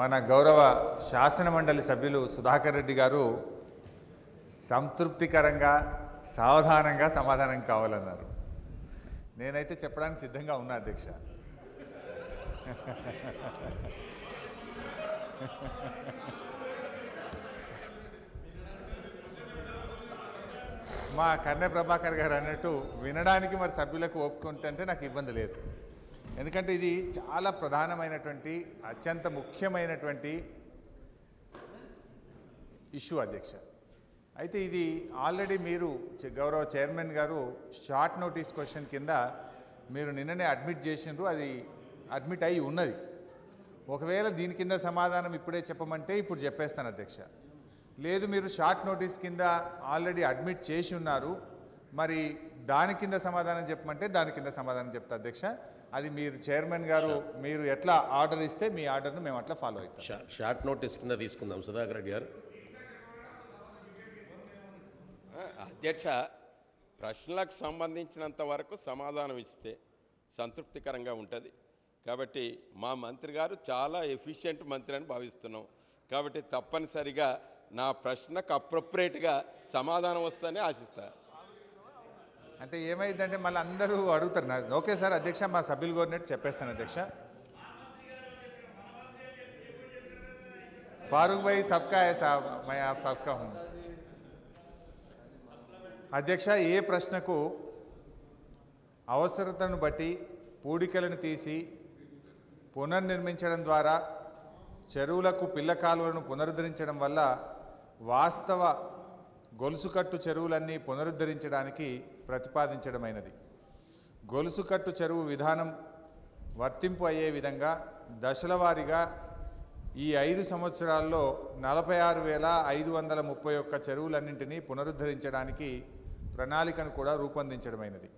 మన గౌరవ శాసన మండలి సభ్యులు సుధాకర్ రెడ్డి గారు సంతృప్తికరంగా సావధానంగా సమాధానం కావాలన్నారు. నేనైతే చెప్పడానికి సిద్ధంగా ఉన్నా అధ్యక్ష. మా కన్నె ప్రభాకర్ గారు అన్నట్టు వినడానికి మరి సభ్యులకు ఒప్పుకుంటే నాకు ఇబ్బంది లేదు. ఎందుకంటే ఇది చాలా ప్రధానమైనటువంటి అత్యంత ముఖ్యమైనటువంటి ఇష్యూ అధ్యక్ష. అయితే ఇది ఆల్రెడీ మీరు గౌరవ చైర్మన్ గారు షార్ట్ నోటీస్ క్వశ్చన్ కింద మీరు నిన్ననే అడ్మిట్ చేసినారు. అది అడ్మిట్ అయి ఉన్నది. ఒకవేళ దీని కింద సమాధానం ఇప్పుడే చెప్పమంటే ఇప్పుడు చెప్పేస్తాను అధ్యక్ష. లేదు మీరు షార్ట్ నోటీస్ కింద ఆల్రెడీ అడ్మిట్ చేసి ఉన్నారు, మరి దాని కింద సమాధానం చెప్పమంటే దాని కింద సమాధానం చెప్తా అధ్యక్ష. అది మీరు చైర్మన్ గారు మీరు ఎట్లా ఆర్డర్ ఇస్తే మీ ఆర్డర్ను మేము అట్లా ఫాలో అవుతాం. షార్ట్ నోటీస్ కింద తీసుకుందాం. సుధాకర్ రెడ్డి గారు. అధ్యక్ష, ప్రశ్నలకు సంబంధించినంత వరకు సమాధానం ఇస్తే సంతృప్తికరంగా ఉంటుంది. కాబట్టి మా మంత్రి గారు చాలా ఎఫిషియెంట్ మంత్రి అని భావిస్తున్నాం. కాబట్టి తప్పనిసరిగా నా ప్రశ్నకు అప్రోప్రియేట్గా సమాధానం వస్తేనే ఆశిస్తా. అంటే ఏమైందంటే మళ్ళీ అందరూ అడుగుతారు నాకు. ఓకే సార్ అధ్యక్ష, మా సభ్యులు కోరినట్టు చెప్పేస్తాను అధ్యక్ష. फारूक भाई सबका है साहब, मैं आप सबका हूँ అధ్యక్ష. ఏ ప్రశ్నకు అవసరతను బట్టి పూడికలను తీసి పునర్నిర్మించడం ద్వారా చెరువులకు పిల్ల కాలువలను పునరుద్ధరించడం వల్ల వాస్తవ గొలుసుకట్టు చెరువులన్నీ పునరుద్ధరించడానికి ప్రతిపాదించడమైనది. గొలుసుకట్టు చెరువు విధానం వర్తింపు అయ్యే విధంగా దశలవారీగా ఈ 5 సంవత్సరాల్లో 46,531 చెరువులన్నింటినీ పునరుద్ధరించడానికి ప్రణాళికను కూడా రూపొందించడమైనది.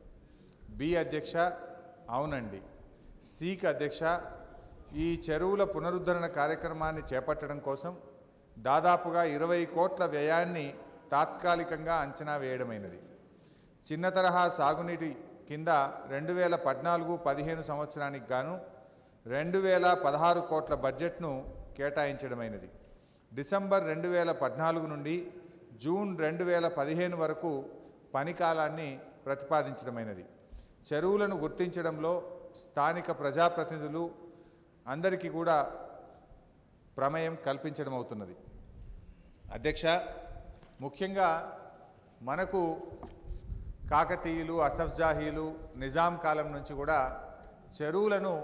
బి అధ్యక్ష, అవునండి. సికి అధ్యక్ష, ఈ చెరువుల పునరుద్ధరణ కార్యక్రమాన్ని చేపట్టడం కోసం దాదాపుగా 20 కోట్ల వ్యయాన్ని తాత్కాలికంగా అంచనా వేయడమైనది. చిన్న తరహా సాగునీటి కింద 2014-15 సంవత్సరానికి గాను 2016 కోట్ల బడ్జెట్ను కేటాయించడమైనది. డిసెంబర్ 2014 నుండి జూన్ 2015 వరకు పని కాలాన్ని ప్రతిపాదించడమైనది. చెరువులను గుర్తించడంలో స్థానిక ప్రజాప్రతినిధులు అందరికీ కూడా ప్రమేయం కల్పించడం అవుతున్నది. అధ్యక్ష, ముఖ్యంగా మనకు కాకతీయులు, అసఫ్జాహీలు, నిజాం కాలం నుంచి కూడా చెరువులను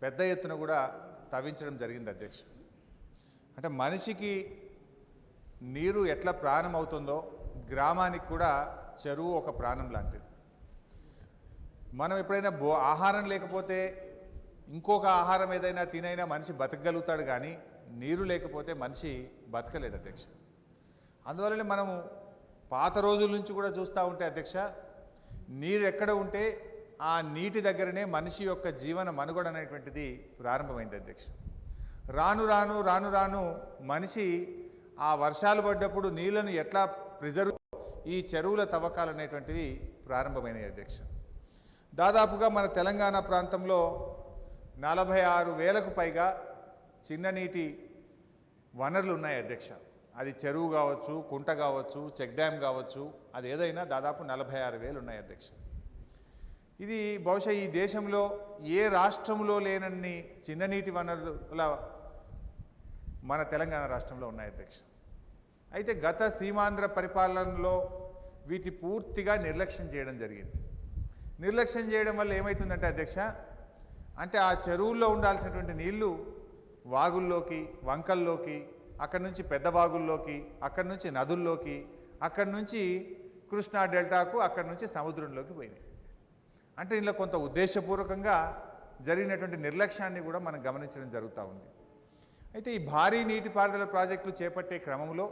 పెద్ద ఎత్తున కూడా తవ్వించడం జరిగింది అధ్యక్ష. అంటే మనిషికి నీరు ఎట్లా ప్రాణం అవుతుందో గ్రామానికి కూడా చెరువు ఒక ప్రాణం లాంటిది. మనం ఎప్పుడైనా ఆహారం లేకపోతే ఇంకొక ఆహారం ఏదైనా తినైనా మనిషి బతకగలుగుతాడు, కానీ నీరు లేకపోతే మనిషి బతకలేడు అధ్యక్ష. అందువల్లనే మనము పాత రోజుల నుంచి కూడా చూస్తూ ఉంటే అధ్యక్ష, నీరు ఎక్కడ ఉంటే ఆ నీటి దగ్గరనే మనిషి యొక్క జీవన మనుగడ అనేటువంటిది ప్రారంభమైంది అధ్యక్ష. రాను రాను రాను రాను మనిషి ఆ వర్షాలు పడ్డప్పుడు నీళ్లను ఎట్లా ప్రిజర్వ్ ఈ చెరువుల తవ్వకాలు అనేటువంటివి ప్రారంభమైనాయి అధ్యక్ష. దాదాపుగా మన తెలంగాణ ప్రాంతంలో 46,000కు పైగా చిన్న నీటి వనరులు ఉన్నాయి అధ్యక్ష. అది చెరువు కావచ్చు, కుంట కావచ్చు, చెక్ డ్యామ్ కావచ్చు, అది ఏదైనా దాదాపు 46,000 ఉన్నాయి అధ్యక్ష. ఇది బహుశా ఈ దేశంలో ఏ రాష్ట్రంలో లేనన్ని చిన్న నీటి వనరుల మన తెలంగాణ రాష్ట్రంలో ఉన్నాయి అధ్యక్ష. అయితే గత సీమాంధ్ర పరిపాలనలో వీటి పూర్తిగా నిర్లక్ష్యం చేయడం జరిగింది. నిర్లక్ష్యం చేయడం వల్ల ఏమవుతుందంటే అధ్యక్ష, అంటే ఆ చెరువుల్లో ఉండాల్సినటువంటి నీళ్లు వాగుల్లోకి, వంకల్లోకి, అక్కడి నుంచి పెద్ద వాగుల్లోకి, అక్కడి నుంచి నదుల్లోకి, అక్కడి నుంచి కృష్ణా డెల్టాకు, అక్కడి నుంచి సముద్రంలోకి పోయినాయి. అంటే ఇందులో కొంత ఉద్దేశపూర్వకంగా జరిగినటువంటి నిర్లక్ష్యాన్ని కూడా మనం గమనించడం జరుగుతూ ఉంది. అయితే ఈ భారీ నీటిపారుదల ప్రాజెక్టులు చేపట్టే క్రమంలో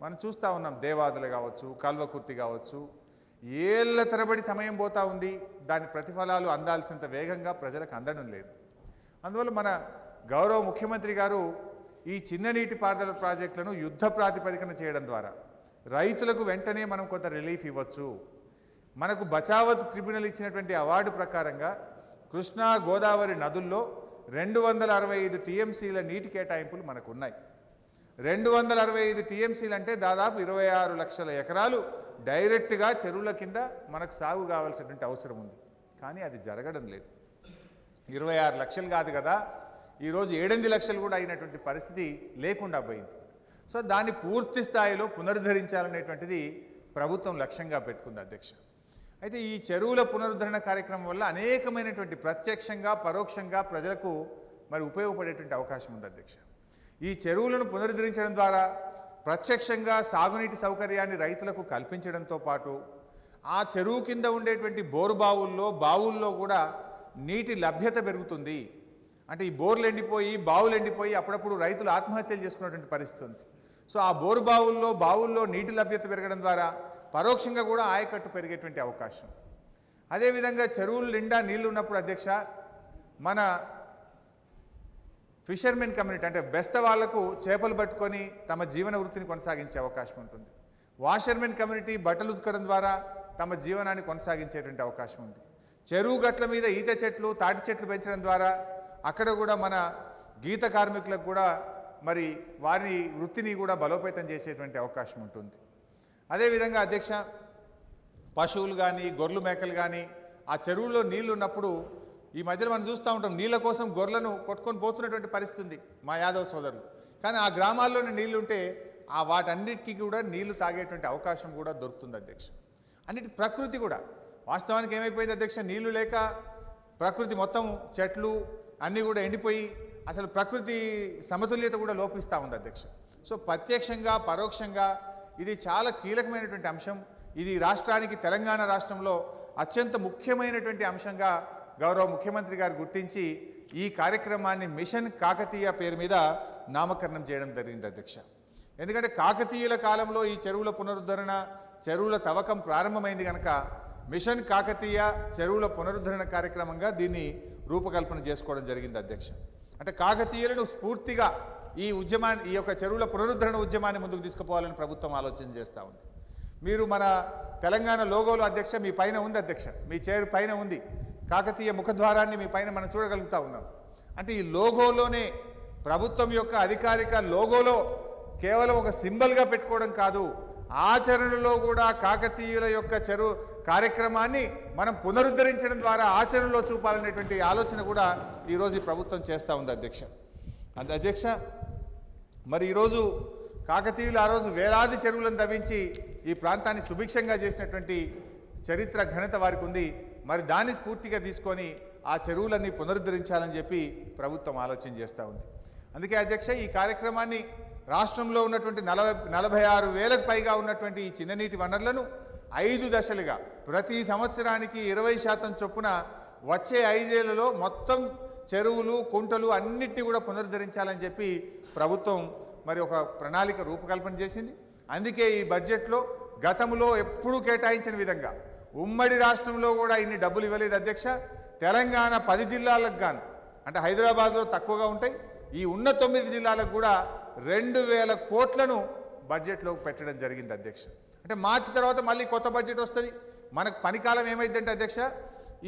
మనం చూస్తూ ఉన్నాం. దేవాదులు కావచ్చు, కల్వకుర్తి కావచ్చు, ఏళ్ల తరబడి సమయం పోతూ ఉంది. దాని ప్రతిఫలాలు అందాల్సినంత వేగంగా ప్రజలకు అందడం లేదు. అందువల్ల మన గౌరవ ముఖ్యమంత్రి గారు ఈ చిన్న నీటిపారుదల ప్రాజెక్టులను యుద్ధ ప్రాతిపదికన చేయడం ద్వారా రైతులకు వెంటనే మనం కొంత రిలీఫ్ ఇవ్వచ్చు. మనకు బచావత్ ట్రిబ్యునల్ ఇచ్చినటువంటి అవార్డు ప్రకారంగా కృష్ణా గోదావరి నదుల్లో 265 టీఎంసీల నీటి కేటాయింపులు మనకు ఉన్నాయి. 265 టీఎంసీలు అంటే దాదాపు 26 లక్షల ఎకరాలు డైరెక్ట్గా చెరువుల కింద మనకు సాగు కావాల్సినటువంటి అవసరం ఉంది. కానీ అది జరగడం లేదు. 26 లక్షలు కాదు కదా, ఈరోజు 7 లక్షలు కూడా అయినటువంటి పరిస్థితి లేకుండా పోయింది. సో దాన్ని పూర్తి స్థాయిలో పునరుద్ధరించాలనేటువంటిది ప్రభుత్వం లక్ష్యంగా పెట్టుకుంది అధ్యక్ష. అయితే ఈ చెరువుల పునరుద్ధరణ కార్యక్రమం వల్ల అనేకమైనటువంటి ప్రత్యక్షంగా పరోక్షంగా ప్రజలకు మరి ఉపయోగపడేటువంటి అవకాశం ఉంది అధ్యక్ష. ఈ చెరువులను పునరుద్ధరించడం ద్వారా ప్రత్యక్షంగా సాగునీటి సౌకర్యాన్ని రైతులకు కల్పించడంతో పాటు ఆ చెరువు కింద ఉండేటువంటి బావుల్లో కూడా నీటి లభ్యత పెరుగుతుంది. అంటే ఈ బోర్లు ఎండిపోయి బావులు ఎండిపోయి అప్పుడప్పుడు రైతులు ఆత్మహత్యలు చేసుకున్నటువంటి పరిస్థితి ఉంది. సో ఆ బావుల్లో నీటి లభ్యత పెరగడం ద్వారా పరోక్షంగా కూడా ఆయకట్టు పెరిగేటువంటి అవకాశం. అదేవిధంగా చెరువులు నిండా నీళ్లు ఉన్నప్పుడు అధ్యక్ష మన ఫిషర్మెన్ కమ్యూనిటీ అంటే బెస్త వాళ్లకు చేపలు పట్టుకొని తమ జీవన వృత్తిని కొనసాగించే అవకాశం ఉంటుంది. వాషర్మెన్ కమ్యూనిటీ బట్టలు ఉతకడం ద్వారా తమ జీవనాన్ని కొనసాగించేటువంటి అవకాశం ఉంది. చెరువు గట్ల మీద ఈత చెట్లు తాటి చెట్లు పెంచడం ద్వారా అక్కడ కూడా మన గీత కార్మికులకు కూడా మరి వారి వృత్తిని కూడా బలోపేతం చేసేటువంటి అవకాశం ఉంటుంది. అదేవిధంగా అధ్యక్ష పశువులు కానీ గొర్రెలు మేకలు కానీ ఆ చెరువులో నీళ్లు ఉన్నప్పుడు ఈ మధ్యలో మనం చూస్తూ ఉంటాం, నీళ్ళ కోసం గొర్రెలను కొట్టుకొని పోతున్నటువంటి పరిస్థితి ఉంది మా యాదవ్ సోదరులు. కానీ ఆ గ్రామాల్లోని నీళ్లు ఉంటే ఆ వాటన్నిటికీ కూడా నీళ్లు తాగేటువంటి అవకాశం కూడా దొరుకుతుంది అధ్యక్ష. అన్నిటి ప్రకృతి కూడా వాస్తవానికి ఏమైపోయింది అధ్యక్ష, నీళ్లు లేక ప్రకృతి మొత్తం చెట్లు అన్నీ కూడా ఎండిపోయి అసలు ప్రకృతి సమతుల్యత కూడా లోపిస్తూ ఉంది అధ్యక్ష. సో ప్రత్యక్షంగా పరోక్షంగా ఇది చాలా కీలకమైనటువంటి అంశం. ఇది రాష్ట్రానికి తెలంగాణ రాష్ట్రంలో అత్యంత ముఖ్యమైనటువంటి అంశంగా గౌరవ ముఖ్యమంత్రి గారు గుర్తించి ఈ కార్యక్రమాన్ని మిషన్ కాకతీయ పేరు మీద నామకరణం చేయడం జరిగింది అధ్యక్ష. ఎందుకంటే కాకతీయుల కాలంలో ఈ చెరువుల పునరుద్ధరణ చెరువుల తవ్వకం ప్రారంభమైంది కనుక మిషన్ కాకతీయ చెరువుల పునరుద్ధరణ కార్యక్రమంగా దీన్ని రూపకల్పన చేసుకోవడం జరిగింది అధ్యక్ష. అంటే కాకతీయులను స్ఫూర్తిగా ఈ యొక్క చెరువుల పునరుద్ధరణ ఉద్యమాన్ని ముందుకు తీసుకుపోవాలని ప్రభుత్వం ఆలోచన చేస్తూ ఉంది. మీరు మన తెలంగాణ లోగోలో అధ్యక్ష మీ పైన ఉంది అధ్యక్ష, మీ చైర్ పైన ఉంది కాకతీయ ముఖద్వారాన్ని మీ పైన మనం చూడగలుగుతూ ఉన్నాం. అంటే ఈ లోగోలోనే ప్రభుత్వం యొక్క అధికారిక లోగోలో కేవలం ఒక సింబల్గా పెట్టుకోవడం కాదు, ఆచరణలో కూడా కాకతీయుల యొక్క చెరువు కార్యక్రమాన్ని మనం పునరుద్ధరించడం ద్వారా ఆచరణలో చూపాలనేటువంటి ఆలోచన కూడా ఈరోజు ఈ ప్రభుత్వం చేస్తూ ఉంది అధ్యక్ష. అధ్యక్ష మరి ఈరోజు కాకతీయులు ఆ రోజు వేలాది చెరువులను తవ్వించి ఈ ప్రాంతాన్ని సుభిక్షంగా చేసినటువంటి చరిత్ర ఘనత వారికి ఉంది. మరి దాన్ని స్ఫూర్తిగా తీసుకొని ఆ చెరువులన్నీ పునరుద్ధరించాలని చెప్పి ప్రభుత్వం ఆలోచన చేస్తూ ఉంది. అందుకే అధ్యక్ష ఈ కార్యక్రమాన్ని రాష్ట్రంలో ఉన్నటువంటి 46,000కు పైగా ఉన్నటువంటి ఈ చిన్ననీటి వనరులను 5 దశలుగా ప్రతి సంవత్సరానికి 20% చొప్పున వచ్చే 5 ఏళ్లలో మొత్తం చెరువులు కుంటలు అన్నిటినీ కూడా పునరుద్ధరించాలని చెప్పి ప్రభుత్వం మరి ఒక ప్రణాళిక రూపకల్పన చేసింది. అందుకే ఈ బడ్జెట్లో గతంలో ఎప్పుడూ కేటాయించిన విధంగా ఉమ్మడి రాష్ట్రంలో కూడా ఇన్ని డబ్బులు ఇవ్వలేదు అధ్యక్ష. తెలంగాణ 10 జిల్లాలకు గాను అంటే హైదరాబాద్లో తక్కువగా ఉంటాయి, ఈ ఉన్న 9 జిల్లాలకు కూడా 2,000 కోట్లను బడ్జెట్లో పెట్టడం జరిగింది అధ్యక్ష. అంటే మార్చి తర్వాత మళ్ళీ కొత్త బడ్జెట్ వస్తుంది. మనకు పనికాలం ఏమైందంటే అధ్యక్ష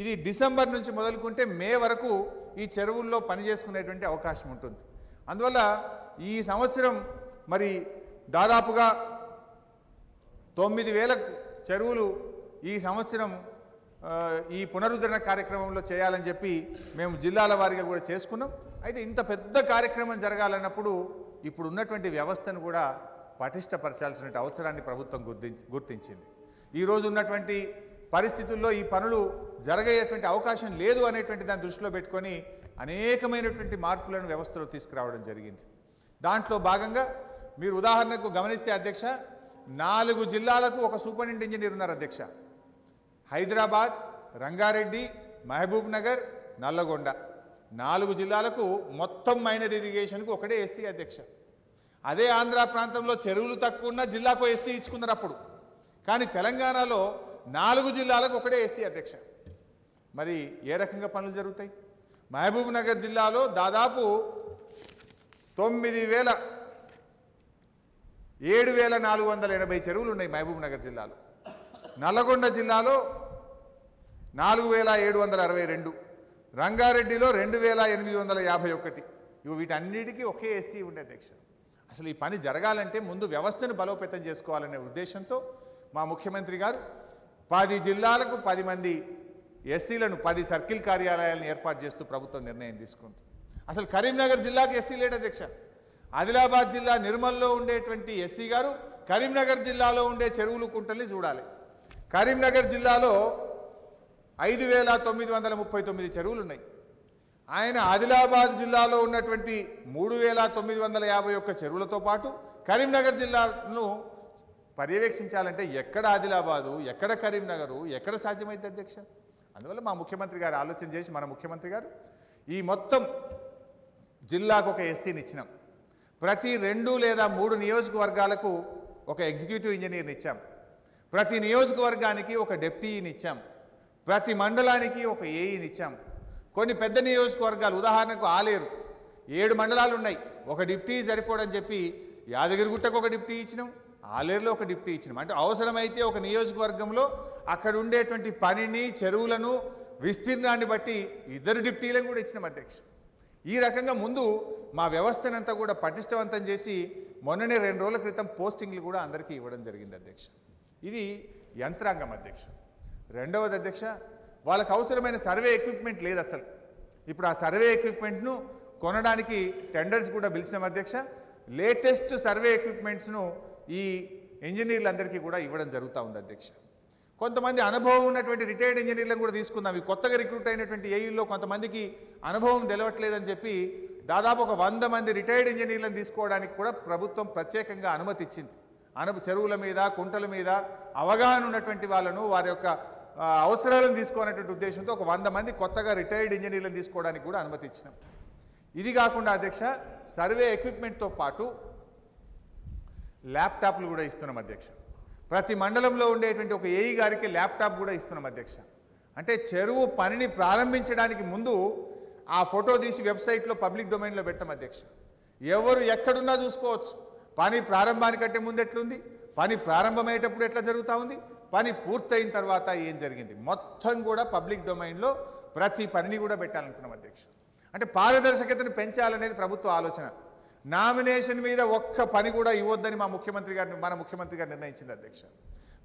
ఇది డిసెంబర్ నుంచి మొదలుకుంటే మే వరకు ఈ చెరువుల్లో పని చేసుకునేటువంటి అవకాశం ఉంటుంది. అందువల్ల ఈ సంవత్సరం మరి దాదాపుగా 9,000 చెరువులు ఈ సంవత్సరం ఈ పునరుద్ధరణ కార్యక్రమంలో చేయాలని చెప్పి మేము జిల్లాల వారీగా కూడా చేసుకున్నాం. అయితే ఇంత పెద్ద కార్యక్రమం జరగాలన్నప్పుడు ఇప్పుడు ఉన్నటువంటి వ్యవస్థను కూడా పటిష్టపరచాల్సిన అవసరాన్ని ప్రభుత్వం గుర్తించింది. ఈరోజు ఉన్నటువంటి పరిస్థితుల్లో ఈ పనులు జరగేటువంటి అవకాశం లేదు అనేటువంటి దాన్ని దృష్టిలో పెట్టుకొని అనేకమైనటువంటి మార్పులను వ్యవస్థలో తీసుకురావడం జరిగింది. దాంట్లో భాగంగా మీరు ఉదాహరణకు గమనిస్తే అధ్యక్ష 4 జిల్లాలకు ఒక సూపరింటెండెంట్ ఇంజనీర్ ఉన్నారు అధ్యక్ష. హైదరాబాద్, రంగారెడ్డి, మహబూబ్ నగర్, నల్లగొండ 4 జిల్లాలకు మొత్తం మైనర్ ఇరిగేషన్కు ఒకటే ఎస్సీ అధ్యక్ష. అదే ఆంధ్ర ప్రాంతంలో చెరువులు తక్కువ ఉన్న జిల్లాకు ఎస్సీ ఇచ్చుకున్నారు అప్పుడు. కానీ తెలంగాణలో 4 జిల్లాలకు ఒకటే ఎస్సీ అధ్యక్ష. మరి ఏ రకంగా పనులు జరుగుతాయి? మహబూబ్ నగర్ జిల్లాలో దాదాపు 7,480 చెరువులు ఉన్నాయి మహబూబ్ నగర్ జిల్లాలో. నల్లగొండ జిల్లాలో 4762, రంగారెడ్డిలో 2851. వీటన్నిటికీ ఒకే ఎస్సీ ఉండే అధ్యక్ష. అసలు ఈ పని జరగాలంటే ముందు వ్యవస్థను బలోపేతం చేసుకోవాలనే ఉద్దేశంతో మా ముఖ్యమంత్రి గారు 10 జిల్లాలకు 10 మంది ఎస్సీలను 10 సర్కిల్ కార్యాలయాలను ఏర్పాటు చేస్తూ ప్రభుత్వం నిర్ణయం తీసుకుంది. అసలు కరీంనగర్ జిల్లాకు ఎస్సీ లేడు అధ్యక్ష. ఆదిలాబాద్ జిల్లా నిర్మల్లో ఉండేటువంటి ఎస్సీ గారు కరీంనగర్ జిల్లాలో ఉండే చెరువులు కుంటల్ని చూడాలి. కరీంనగర్ జిల్లాలో 5939 చెరువులు ఉన్నాయి. ఆయన ఆదిలాబాద్ జిల్లాలో ఉన్నటువంటి 3951 చెరువులతో పాటు కరీంనగర్ జిల్లాను పర్యవేక్షించాలంటే ఎక్కడ ఆదిలాబాదు, ఎక్కడ కరీంనగరు, ఎక్కడ సాధ్యమైంది అధ్యక్ష? అందువల్ల మా ముఖ్యమంత్రి గారు ఆలోచన చేసి మన ముఖ్యమంత్రి గారు ఈ మొత్తం జిల్లాకు ఒక ఎస్సీని ఇచ్చినాం. ప్రతి 2 లేదా 3 నియోజకవర్గాలకు ఒక ఎగ్జిక్యూటివ్ ఇంజనీర్ని ఇచ్చాం. ప్రతి నియోజకవర్గానికి ఒక డెప్యూటీని ఇచ్చాం. ప్రతి మండలానికి ఒక ఏఈని ఇచ్చాం. కొన్ని పెద్ద నియోజకవర్గాలు ఉదాహరణకు ఆలేరు 7 మండలాలు ఉన్నాయి, ఒక డిప్యూటీ సరిపోడని చెప్పి యాదగిరిగుట్టకు ఒక డిప్యూటీ ఇచ్చినాం, ఆలేరులో ఒక డిప్యూటీ ఇచ్చినాం. అంటే అవసరమైతే ఒక నియోజకవర్గంలో అక్కడ ఉండేటువంటి పనిని, చెరువులను, విస్తీర్ణాన్ని బట్టి 2 డిప్యూటీలను కూడా ఇచ్చినాం అధ్యక్ష. ఈ రకంగా ముందు మా వ్యవస్థనంతా కూడా పటిష్టవంతం చేసి మొన్ననే 2 రోజుల క్రితం పోస్టింగ్లు కూడా అందరికీ ఇవ్వడం జరిగింది అధ్యక్ష. ఇది యంత్రాంగం అధ్యక్ష. రెండవది అధ్యక్ష, వాళ్ళకు అవసరమైన సర్వే ఎక్విప్మెంట్ లేదు అసలు. ఇప్పుడు ఆ సర్వే ఎక్విప్మెంట్ను కొనడానికి టెండర్స్ కూడా పిలిచినాం అధ్యక్ష. లేటెస్ట్ సర్వే ఎక్విప్మెంట్స్ను ఈ ఇంజనీర్లందరికీ కూడా ఇవ్వడం జరుగుతూ ఉంది అధ్యక్ష. కొంతమంది అనుభవం ఉన్నటువంటి రిటైర్డ్ ఇంజనీర్లను కూడా తీసుకుందాం. ఈ కొత్తగా రిక్రూట్ అయినటువంటి ఏఈల్లో కొంతమందికి అనుభవం తెలవట్లేదని చెప్పి దాదాపు ఒక 100 మంది రిటైర్డ్ ఇంజనీర్లను తీసుకోవడానికి కూడా ప్రభుత్వం ప్రత్యేకంగా అనుమతి ఇచ్చింది. చెరువుల మీద, కుంటల మీద అవగాహన ఉన్నటువంటి వాళ్ళను, వారి యొక్క అవసరాలను తీసుకోవాలనేటువంటి ఉద్దేశంతో ఒక 100 మంది కొత్తగా రిటైర్డ్ ఇంజనీర్లను తీసుకోవడానికి కూడా అనుమతి ఇచ్చినాం. ఇది కాకుండా అధ్యక్ష, సర్వే ఎక్విప్మెంట్తో పాటు ల్యాప్టాప్లు కూడా ఇస్తున్నాం అధ్యక్ష. ప్రతి మండలంలో ఉండేటువంటి ఒక ఏఈ గారికి ల్యాప్టాప్ కూడా ఇస్తున్నాం అధ్యక్ష. అంటే చెరువు పనిని ప్రారంభించడానికి ముందు ఆ ఫోటో తీసి వెబ్సైట్లో పబ్లిక్ డొమైన్లో పెడతాం అధ్యక్ష. ఎవరు ఎక్కడున్నా చూసుకోవచ్చు. పని ప్రారంభానికంటే ముందు ఎట్లుంది, పని ప్రారంభమయ్యేటప్పుడు ఎట్లా జరుగుతూ ఉంది, పని పూర్తయిన తర్వాత ఏం జరిగింది, మొత్తం కూడా పబ్లిక్ డొమైన్లో ప్రతి పనిని కూడా పెట్టాలనుకున్నాం అధ్యక్ష. అంటే పారదర్శకతను పెంచాలనేది ప్రభుత్వ ఆలోచన. నామినేషన్ మీద ఒక్క పని కూడా ఇవ్వద్దని మన ముఖ్యమంత్రి గారు నిర్ణయించింది అధ్యక్ష.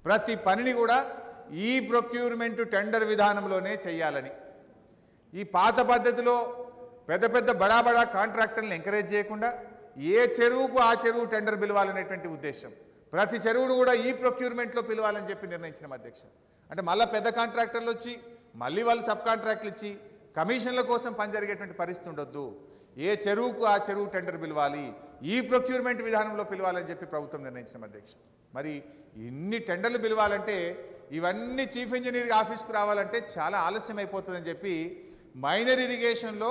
ప్రతి పనిని కూడా ఈ ప్రొక్యూర్మెంట్ టెండర్ విధానంలోనే చేయాలని. ఈ పాత పద్ధతిలో పెద్ద పెద్ద బడా కాంట్రాక్టర్లను ఎంకరేజ్ చేయకుండా ఏ చెరువుకు ఆ చెరువు టెండర్ పిలవాలనేటువంటి ఉద్దేశం. ప్రతి చెరువును కూడా ఈ ప్రొక్యూర్మెంట్లో పిలవాలని చెప్పి నిర్ణయించిన అధ్యక్ష. అంటే మళ్ళీ పెద్ద కాంట్రాక్టర్లు వచ్చి మళ్ళీ వాళ్ళు సబ్ కాంట్రాక్ట్లు ఇచ్చి కమిషన్ల కోసం పని జరిగేటువంటి పరిస్థితి ఉండొద్దు. ఏ చెరువుకు ఆ చెరువు టెండర్ పిలవాలి, ఈ ప్రొక్యూర్మెంట్ విధానంలో పిలవాలని చెప్పి ప్రభుత్వం నిర్ణయించిన అధ్యక్ష. మరి ఇన్ని టెండర్లు పిలవాలంటే ఇవన్నీ చీఫ్ ఇంజనీర్ ఆఫీస్కు రావాలంటే చాలా ఆలస్యం అయిపోతుందని చెప్పి మైనర్ ఇరిగేషన్లో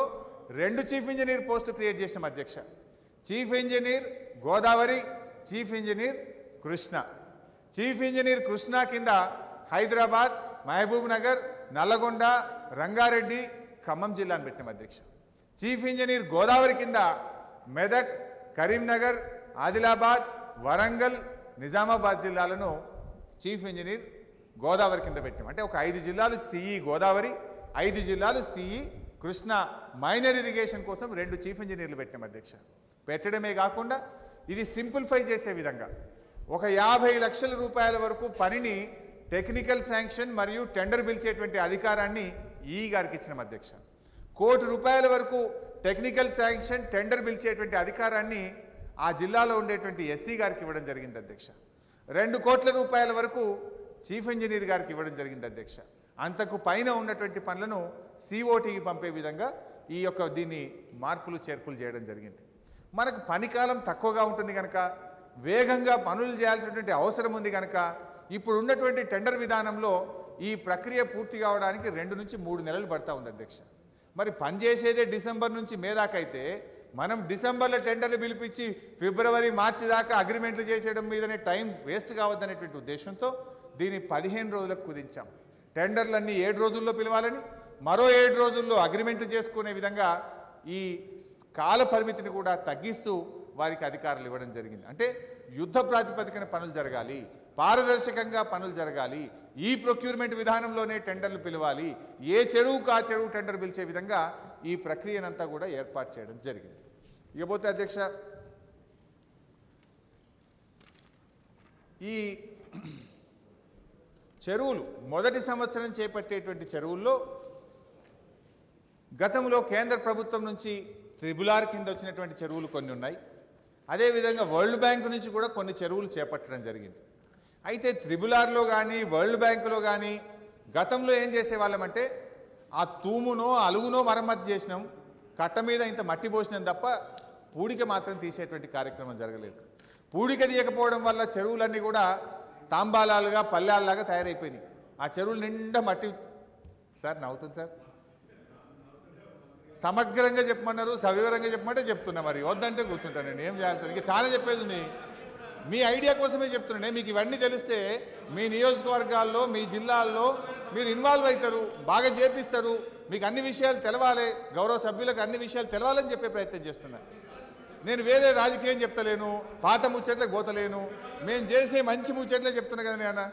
2 చీఫ్ ఇంజనీర్ పోస్టు క్రియేట్ చేసినాం అధ్యక్ష. Chief engineer Godavari, chief engineer Krishna. Chief engineer Krishna కింద హైదరాబాద్, మహబూబ్ నగర్, నల్లగొండ, రంగారెడ్డి, ఖమ్మం జిల్లాను పెట్టినాం అధ్యక్ష. చీఫ్ ఇంజనీర్ గోదావరి కింద మెదక్, కరీంనగర్, ఆదిలాబాద్, వరంగల్, నిజామాబాద్ జిల్లాలను చీఫ్ ఇంజనీర్ గోదావరి కింద పెట్టాం. అంటే ఒక 5 జిల్లాలు సిఈ గోదావరి, 5 జిల్లాలు సిఈ కృష్ణ మైనర్ ఇరిగేషన్ కోసం 2 చీఫ్ ఇంజనీర్లు పెట్టాం అధ్యక్ష. పెట్టడమే కాకుండా ఇది సింప్లిఫై చేసే విధంగా ఒక 50 లక్షల రూపాయల వరకు పనిని టెక్నికల్ శాంక్షన్ మరియు టెండర్ పిలిచేటువంటి అధికారాన్ని ఈ గారికి ఇచ్చినాం అధ్యక్ష. 1 కోటి రూపాయల వరకు టెక్నికల్ శాంక్షన్, టెండర్ పిలిచేటువంటి అధికారాన్ని ఆ జిల్లాలో ఉండేటువంటి ఎస్సీ గారికి ఇవ్వడం జరిగింది అధ్యక్ష. 2 కోట్ల రూపాయల వరకు చీఫ్ ఇంజనీర్ గారికి ఇవ్వడం జరిగింది అధ్యక్ష. అంతకు పైన ఉన్నటువంటి పనులను సిఓటీకి పంపే విధంగా ఈ యొక్క దీన్ని మార్పులు చేర్పులు చేయడం జరిగింది. మనకు పనికాలం తక్కువగా ఉంటుంది కనుక, వేగంగా పనులు చేయాల్సినటువంటి అవసరం ఉంది కనుక ఇప్పుడు ఉన్నటువంటి టెండర్ విధానంలో ఈ ప్రక్రియ పూర్తి కావడానికి 2 నుంచి 3 నెలలు పడతా ఉంది అధ్యక్ష. మరి పనిచేసేదే డిసెంబర్ నుంచి మే దాకా అయితే మనం డిసెంబర్లో టెండర్లు పిలిపించి ఫిబ్రవరి, మార్చి దాకా అగ్రిమెంట్లు చేసేయడం మీదనే టైం వేస్ట్ కావద్దనేటువంటి ఉద్దేశంతో దీన్ని 15 రోజులకు కుదించాం. టెండర్లన్నీ 7 రోజుల్లో పిలవాలని, మరో 7 రోజుల్లో అగ్రిమెంట్లు చేసుకునే విధంగా ఈ కాల పరిమితిని కూడా తగ్గిస్తూ వారికి అధికారులు ఇవ్వడం జరిగింది. అంటే యుద్ధ ప్రాతిపదికన పనులు జరగాలి, పారదర్శకంగా పనులు జరగాలి, ఈ ప్రొక్యూర్మెంట్ విధానంలోనే టెండర్లు పిలవాలి, ఏ చెరువుకు ఆ చెరువు టెండర్ పిలిచే విధంగా ఈ ప్రక్రియనంతా కూడా ఏర్పాటు చేయడం జరిగింది. ఇకపోతే అధ్యక్ష, ఈ చెరువులు మొదటి సంవత్సరం చేపట్టేటువంటి చెరువుల్లో గతంలో కేంద్ర ప్రభుత్వం నుంచి ట్రిబులార్ కింద వచ్చినటువంటి చెరువులు కొన్ని ఉన్నాయి. అదేవిధంగా వరల్డ్ బ్యాంక్ నుంచి కూడా కొన్ని చెరువులు చేపట్టడం జరిగింది. అయితే ట్రిబులార్లో కానీ వరల్డ్ బ్యాంకులో కానీ గతంలో ఏం చేసేవాళ్ళమంటే ఆ తూమునో అలుగునో మరమ్మతు చేసినాం, కట్ట మీద ఇంత మట్టి పోసినాం తప్ప పూడిక మాత్రం తీసేటువంటి కార్యక్రమం జరగలేదు. పూడిక తీయకపోవడం వల్ల చెరువులన్నీ కూడా తాంబాలాలుగా పల్లెల్లాగా తయారైపోయినాయి. ఆ చెరువులు నిండా మట్టి. సార్ నవ్వుతుంది సార్, సమగ్రంగా చెప్పమన్నారు, సవివరంగా చెప్పమంటే చెప్తున్నా, మరి వద్దంటే కూర్చుంటానండి, ఏం చేయాలి సార్? ఇంకా చాలా చెప్పేది ఉంది, మీ ఐడియా కోసమే చెప్తున్నానే. మీకు ఇవన్నీ తెలిస్తే మీ నియోజకవర్గాల్లో మీ జిల్లాల్లో మీరు ఇన్వాల్వ్ అవుతారు, బాగా చేపిస్తారు, మీకు అన్ని విషయాలు తెలవాలి, గౌరవ సభ్యులకు అన్ని విషయాలు తెలవాలని చెప్పే ప్రయత్నం చేస్తున్నా. నేను వేరే రాజకీయం చెప్తలేను, పాత ముచ్చట్లకు పోతలేను, మేము చేసే మంచి ముచ్చట్లే చెప్తున్నా కదా నేను.